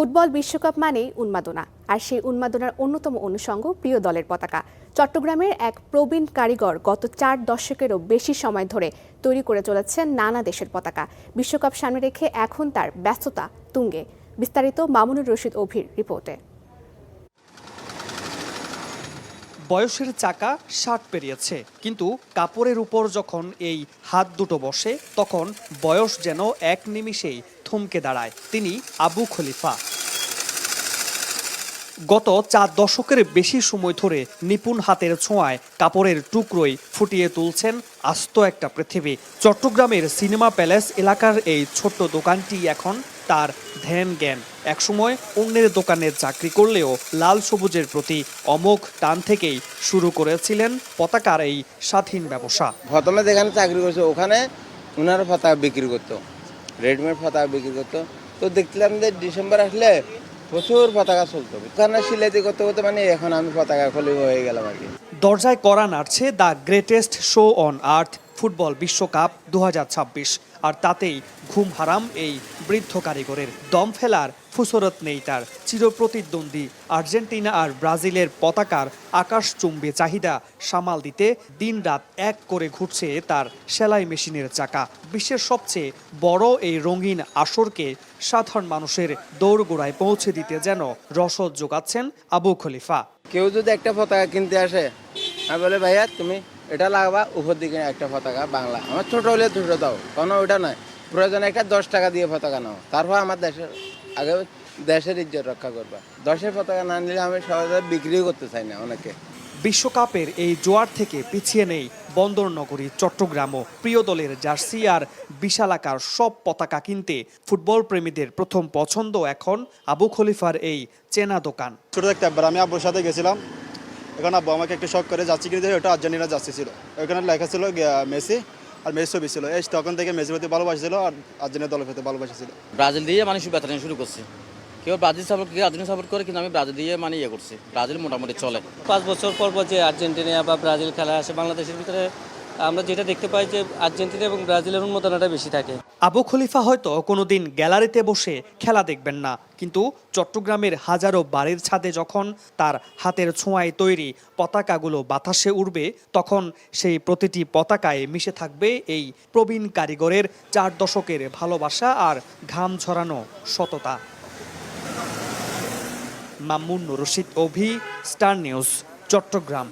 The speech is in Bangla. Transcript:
ফুটবল বিশ্বকাপ মানেই উন্মাদনা, আর সেই উন্মাদনার অন্যতম অনুষঙ্গ প্রিয় দলের পতাকা। চট্টগ্রামের এক প্রবীণ কারিগর গত 4 দশকেরও বেশি সময় ধরে তৈরি করে চলেছেন নানা দেশের পতাকা। বিশ্বকাপ সামনে রেখে এখন তার ব্যস্ততা তুঙ্গে। বিস্তারিত মামুনুর রশিদ অভির রিপোর্টে। বয়সের চাকা 60 পেরিয়েছে, কিন্তু কাপড়ের উপর যখন এই হাত দুটো বসে তখন বয়স যেন এক নিমিষেই থমকে দাঁড়ায়। তিনি আবু খলিফা। গত 4 দশকের বেশি সময় ধরে নিপুণ হাতের ছোঁয়ায় কাপড়ের টুকরোই ফুটিয়ে তুলছেন আস্ত একটা পৃথিবী। চট্টগ্রামের সিনেমা প্যালেস এলাকার এই ছোট্ট দোকানটি এখন তার ধ্যান জ্ঞান। একসময় অন্যের দোকানে চাকরি করলেও লাল সবুজের প্রতি অমোঘ টান থেকেই শুরু করেছিলেন পতাকার এই স্বাধীন ব্যবসা। প্রথমে যেখানে চাকরি করছে ওখানে ওনারা পতাকা বিক্রি করতো, রেডিমেড পতাকা বিক্রি করতো। তো দেখছিলাম যে ডিসেম্বর আসলে প্রচুর পতাকা চলতো। ওখানে সিলাইতে করতে করতে মানে এখন আমি পতাকা খলি হয়ে গেলাম আর কি। দরজায় করা নাড়ছে the greatest show on earth football বিশ্বকাপ 2026, আর তাতেই ঘুম হারাম এই বৃদ্ধ কারিগরের। দম ফেলার ফুসরত নেই তার। চিরপ্রতিদ্বন্দ্বী আর্জেন্টিনা আর ব্রাজিলের পতাকার আকাশচুম্বী চাহিদা সামাল দিতে দিনরাত এক করে ঘুরছে তার সেলাই মেশিনের চাকা। বিশ্বের সবচেয়ে বড় এই রঙিন আসরকে সাধারণ মানুষের দৌড়গোড়ায় পৌঁছে দিতে যেন রসদ যোগাচ্ছেন আবু খলিফা। কেউ যদি একটা পতাকা কিনতে আসে, আমি বলে ভাইয়া তুমি এটা লাগাবা, উপর দিকে একটা পতাকা বাংলা, আমার ছোট হলে ছোট দাও, কোনো ওটা নয়, প্রয়োজনে একটা 10 টাকা দিয়ে পতাকা নাও, তারপর আমার দেশের আগে দেশের ইজ্জত রক্ষা করবা। 10-এর পতাকা না নিলে আমি সহজে বিক্রিও করতে চাই না অনেকে। বিশ্বকাপের এই জোয়ার থেকে পিছিয়ে নেই বন্দরনগরী চট্টগ্রামও। প্রিয় দলের জার্সি আর বিশালাকার সব পতাকা কিনতে ফুটবল প্রেমীদের প্রথম পছন্দ এখন আবু খলিফার এই চেনা দোকান। ছোট একটা একবার আমি আব্বুর সাথে গেছিলাম, এখন আব্বু আমাকে একটু শখ করে যাচ্ছি কিনে, ওটা আর্জেন্টিনা যাচ্ছি ছিল, ওইখানে লেখা ছিল মেসি, আর মেসি ছবি ছিল। এই তখন থেকে মেসির প্রতি ভালোবাসা ছিল আর আর্জেন্টিনা দলের প্রতি ভালোবাসা ছিল। ব্রাজিল দিয়ে মানে বেতন শুরু করছে, কেউ ব্রাজিল সাপোর্ট কেউ আর্জেন্টিনা সাপোর্ট করে, কিন্তু আমি ব্রাজিল দিয়ে মানে ইয়ে করছি। ব্রাজিল মোটামুটি চলে। 5 বছর পর পর যে আর্জেন্টিনা বা ব্রাজিল খেলা আসে বাংলাদেশের ভিতরে, আমরা যেটা দেখতে পাই যে আর্জেন্টিনা এবং ব্রাজিলের উন্মাদনাটা বেশি থাকে। আবু খলিফা হয়তো কোনোদিন গ্যালারিতে বসে খেলা দেখবেন না, কিন্তু চট্টগ্রামের হাজারো বাড়ির ছাদে যখন তার হাতের ছোঁয়ায় তৈরি পতাকাগুলো বাতাসে উড়বে, তখন সেই প্রতিটি পতাকায় মিশে থাকবে এই প্রবীণ কারিগরের 4 দশকের ভালোবাসা আর ঘাম ঝরানো সততা। মামুনুর রশিদ অভি, স্টার নিউজ, চট্টগ্রাম।